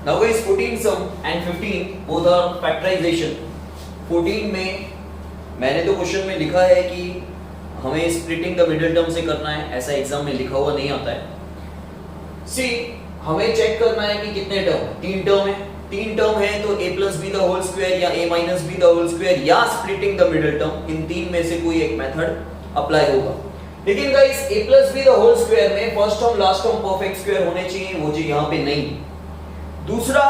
Now guys 14 sum and 15 both are factorization. 14 में मैंने तो क्वेश्चन में लिखा है कि हमें स्प्लिटिंग द मिडिल टर्म से करना है, ऐसा एग्जाम में लिखा हुआ नहीं आता है। सी हमें चेक करना है कि कितने टर्म है, 3 टर्म है। 3 टर्म है तो a plus B the whole square या a minus B the whole square या स्प्लिटिंग द मिडिल टर्म, इन 3 में से कोई एक मेथड अप्लाई होगा। लेकिन guys a plus B the whole square में first term last term perfect square होने चाहिए, वो जी यहाँ पे नहीं। दूसरा,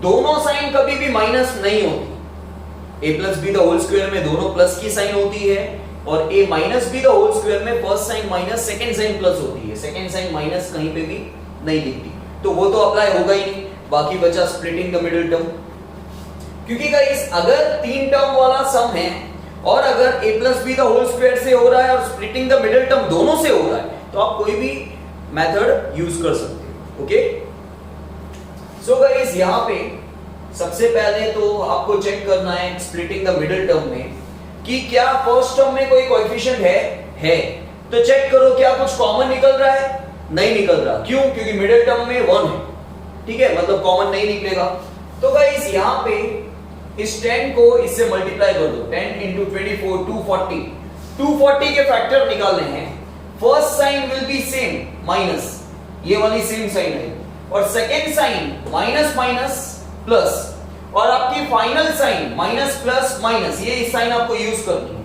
दोनों साइन कभी भी माइनस नहीं होती। a plus B the whole square में दोनों प्लस की साइन होती है और a minus B the whole square में first sign minus second sign plus होती है, सेकंड साइन माइनस कहीं पे भी नहीं दिखती, तो वो तो अप्लाई होगा ही नहीं। बाकी बचा स्प्लिटिंग द मिडिल टर्म, क्योंकि गाइस अगर 3 टर्म वाला सम है और अगर a plus B the whole square से हो रहा है और स्प्लिटिंग द मिडिल टर्म दोनों से हो रहा है, तो आप कोई भी मेथड यूज कर सकते हो। ओके, सो गाइस यहाँ पे सबसे पहले तो आपको चेक करना है स्प्लिटिंग द मिडिल टर्म में कि क्या फर्स्ट टर्म में कोई कोएफिशिएंट है। तो चेक करो क्या कुछ कॉमन निकल रहा है, नहीं निकल रहा। क्यों? क्योंकि मिडिल टर्म में 1 है, ठीक है, मतलब कॉमन नहीं निकलेगा। तो गाइस यहाँ पे इस 10 को इससे मल्टीप्लाई कर दो, 10 into 24 240। 240 के फैक्टर निकालने हैं। First sign will be same, minus, ये वाली सेम साइन है, और second sign minus minus plus, और आपकी final sign minus plus minus, ये साइन आपको यूज करनी है।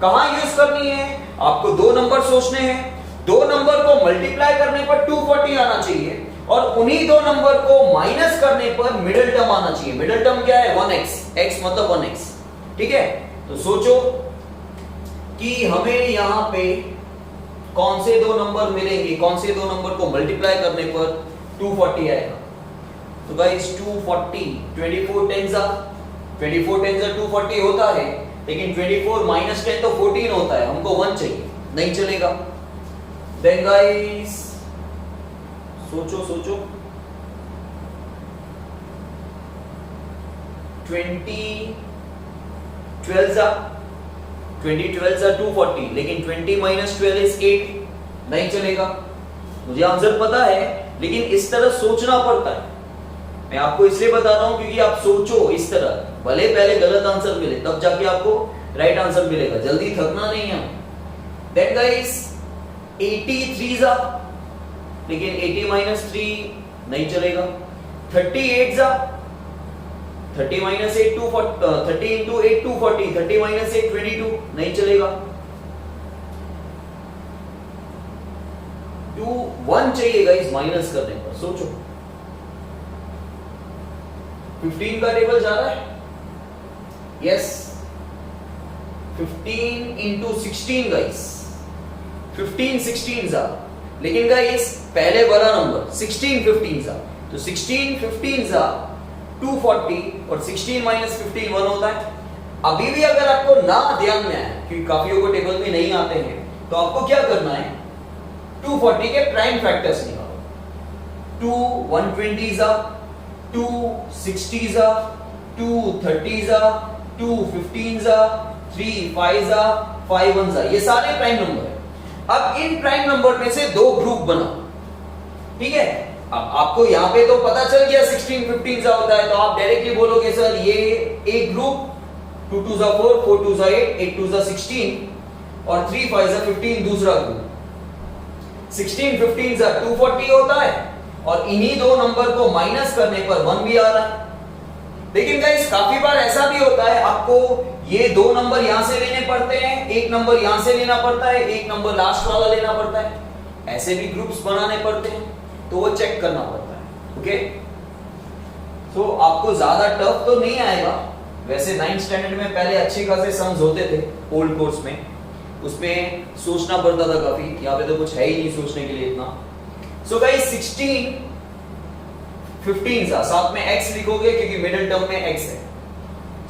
कहां यूज करनी है? आपको 2 नंबर सोचने हैं, 2 नंबर को मल्टीप्लाई करने पर 240 आना चाहिए और उन्हीं 2 नंबर को माइनस करने पर मिडिल टर्म आना चाहिए। मिडिल टर्म क्या है? 1x, x मतलब 1x, ठीक है। तो सोचो कि हमें यहां पे कौन से 2 नंबर मिलेंगे, कौन से 2 नंबर को मल्टीप्लाई करने पर 240 आएगा। तो गाइस 240, 24 टेंस 240 होता है, लेकिन 24 माइनस 10 तो 14 होता है, हमको 1 चाहिए, नहीं चलेगा। देन गाइस सोचो 20 12 240, लेकिन 20 माइनस 12 इज 8, नहीं चलेगा। मुझे आंसर पता है, लेकिन इस तरह सोचना पड़ता है। मैं आपको इसलिए बता रहा हूं क्योंकि आप सोचो इस तरह, भले पहले गलत आंसर मिले तब जाके आपको राइट आंसर मिलेगा, जल्दी थकना नहीं है। देन गाइस 83 जा, लेकिन 80 माइनस 3 नहीं चलेगा। 38 जा, 30 माइनस 8 30 इंटू 8 240, 30 माइनस 8 22, नहीं चलेगा। 1 चाहिए गाइस माइनस करने पर, सोचो। 15 का टेबल जा रहा है, यस, 15 इंटू 16 गाइस, 15 16 जा, लेकिन गाइस पहले बड़ा नंबर 16 15 जा, तो 16 15 जा 240 और 16 माइनस 15 1 होता है। अभी भी अगर आपको ना ध्यान में आए, क्योंकि काफियों को टेबल में नहीं आते हैं, तो आपको क्या करना है, 240 के प्राइम फैक्टर्स निकालो। 2 120 जा, 2 60 जा, 2 30 जा, 2 15 जा, 3 5 जा, 5 1 जा, ये सारे प्राइम नंबर है। अब इन प्राइम नंबर में से 2 ग्रुप बनाओ, ठीक है। अब आपको यहां पे तो पता चल गया 16 15 जा होता है, तो आप डायरेक्टली बोलोगे सर ये एक ग्रुप, 2 2 जा 4 4 2 जा 8 8 2 जा 16 और 3 5 जा 15 दूसरा ग्रुप। 16 15 जा 240 होता है और इन्हीं 2 नंबर को माइनस करने पर 1 भी आ रहा है। लेकिन गाइस काफी बार ऐसा भी होता है, आपको ये 2 नंबर यहां से लेने पड़ते हैं, एक नंबर यहां से लेना पड़ता है, एक नंबर लास्ट वाला लेना पड़ता है, ऐसे भी ग्रुप्स बनाने पड़ते हैं, तो वो चेक करना पड़ता है। ओके, तो आपको ज्यादा टफ तो नहीं आएगा। वैसे 9th स्टैंडर्ड में पहले अच्छे खासे सम्स होते थे ओल्ड कोर्स में, उसमें सोचना पड़ता था काफी, यहाँ पे तो कुछ है ही नहीं सोचने के लिए इतना। सो गाइस 16 15 सा, साथ में x लिखोगे क्योंकि मिडिल टर्म में x है।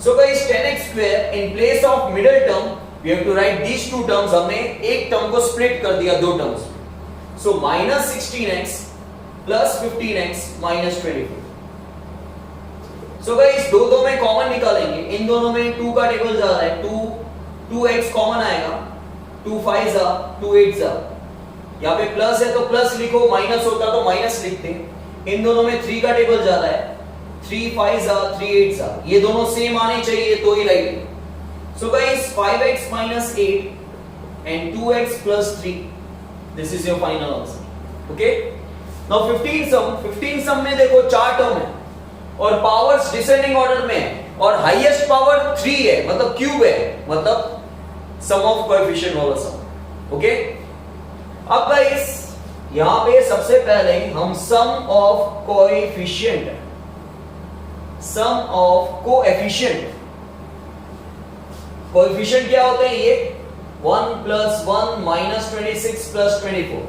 So guys 10x square in place of middle term we have to write these 2 terms, हमने एक टर्म को स्प्लिट कर दिया 2 टर्म्स में। So minus 16x plus 15x minus 24। So guys 2 में कॉमन निकालेंगे, इन दोनों में 2 का टेबल जा रहा है, 2x कॉमन आएगा, 2 5 जा 2 8 जा, यहाँ पे प्लस है तो प्लस लिखो, माइनस होता तो माइनस लिखते। इन दोनों में 3 का टेबल जा रहा है, 3 5 3 8 ये दोनों सेम आने चाहिए तो ही राइट है। So guys 5x minus 8 and 2x plus 3, this is your final answer. Okay, now 15 sum में देखो 4 टर्म है और पावर्स डिसेंडिंग ऑर्डर में है और हाईएस्ट पावर 3 है, मतलब क्यूब है, मतलब सम ऑफ कोएफिशिएंट वाला सम। ओके, अब गाइस यहां पे सबसे पहले हम sum of coefficient, sum of coefficient, coefficient क्या होते हैं? ये 1 + 1 - 26 + 24,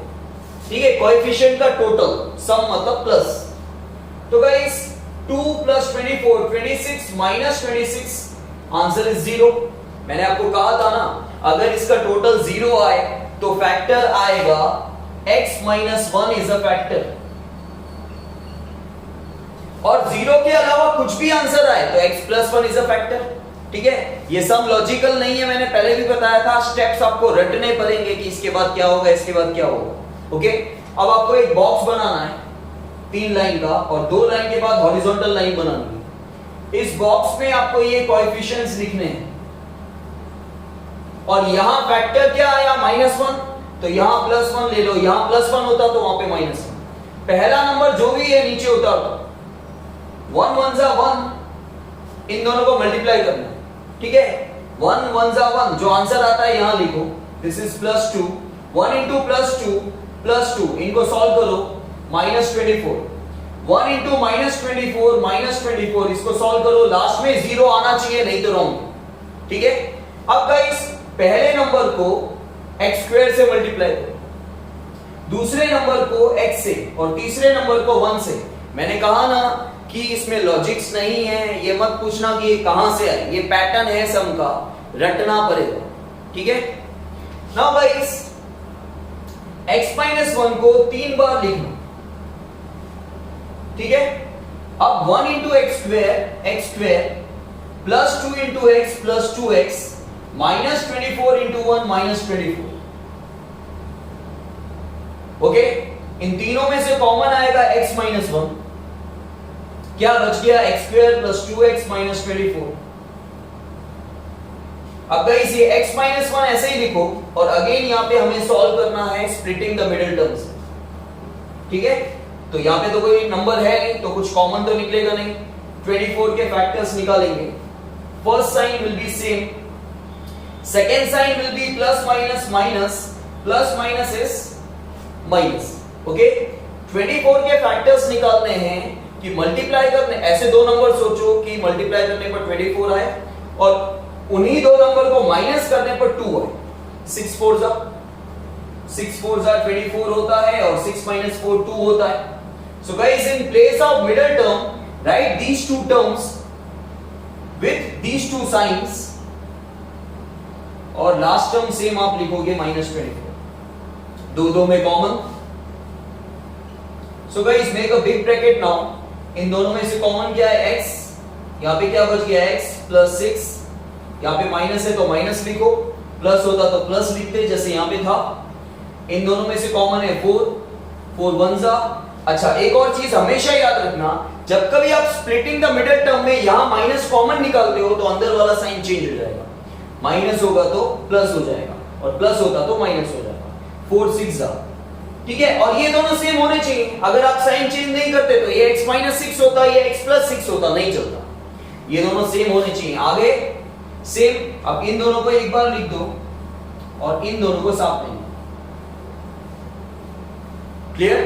ठीक है, कोएफिशिएंट का टोटल सम मतलब प्लस। तो गाइस 2 + 24 26 - 26, आंसर इज 0। मैंने आपको कहा था ना, अगर इसका टोटल 0 आए तो फैक्टर आएगा x - 1 इज अ फैक्टर, और 0 के अलावा कुछ भी आंसर आए तो x + 1 इज अ फैक्टर। ठीक है, ये सम लॉजिकल नहीं है, मैंने पहले भी बताया था, स्टेप्स आपको रटने पड़ेंगे कि इसके बाद क्या होगा, इसके बाद क्या होगा। ओके, अब आपको एक बॉक्स बनाना है 3 लाइन का और 2 लाइन के बाद हॉरिजॉन्टल लाइन बनानी है। इस बॉक्स में आपको ये कोएफिशिएंट्स लिखने हैं और यहां फैक्टर क्या आया? -1, तो यहां +1 ले लो, यहां +1 होता तो वहां पे -1। पहला नंबर जो भी है नीचे उतार दो, 1 1 * 1, इन दोनों को मल्टीप्लाई करना है। ठीक है, 1 1 * 1, जो आंसर आता है यहां लिखो, दिस इज +2, 1 * +2 +2, इनको सॉल्व करो, -24, 1 * -24 -24, इसको सॉल्व करो, लास्ट में 0 आना चाहिए, नहीं तो रॉन्ग। ठीक है, अब गाइस पहले नंबर को x² से मल्टीप्लाई करो, दूसरे नंबर को x से और तीसरे नंबर को 1 से। मैंने कहा ना कि इसमें लॉजिक्स नहीं है, ये मत पूछना कि ये कहां से आए, ये पैटर्न है सम का, रटना पड़ेगा। ठीक है, नाउ गाइस x - 1 को 3 बार लिखना। ठीक है, अब 1 * x² plus 2 * x plus 2x -24 * 1 -24। Okay, इन तीनों में से कॉमन आएगा x - 1, क्या बच गया? x² plus 2x -24। अब गाइस ये x - 1 ऐसे ही लिखो और अगेन यहां पे हमें सॉल्व करना है स्प्लिटिंग द मिडिल टर्म्स। ठीक है, तो यहां पे तो कोई नंबर है नहीं तो कुछ कॉमन तो निकलेगा नहीं, 24 के फैक्टर्स निकालेंगे। First sign will be same, second sign will be +- plus is minus. Okay, 24 के फैक्टर्स निकालने हैं कि मल्टीप्लाई करने, ऐसे दो नंबर सोचो कि मल्टीप्लाई करने पर 24 आए और उन्हीं दो नंबर को माइनस करने पर 2 आए। 6 4 24 होता है और 6 - 4 2 होता है। So guys in place of middle term write these two terms with these two signs और लास्ट टर्म सेम आप लिखोगे -24, दो में common. So guys make a big bracket now, इन दोनों में से कॉमन क्या है? x, यहां पे क्या बच गया? x + 6, यहां पे माइनस है तो माइनस लिखो, प्लस होता तो प्लस लिखते जैसे यहां पे था। इन दोनों में से कॉमन है 4 4 1 जा। अच्छा, एक और चीज हमेशा याद रखना, जब कभी आप स्प्लिटिंग द मिडिल टर्म में यहां माइनस कॉमन निकालते हो तो अंदर वाला साइन चेंज हो जाएगा, माइनस होगा तो प्लस हो जाएगा और प्लस होता तो माइनस हो जाएगा। 4 6 जा। ठीक है, और ये दोनों सेम होने चाहिए, अगर आप साइन चेंज नहीं करते तो ये x - 6 होता, ये x + 6 होता, नहीं चलता, ये दोनों सेम होने चाहिए। आगे सेम, अब इन दोनों को एक बार लिख दो और इन दोनों को साथ में। क्लियर?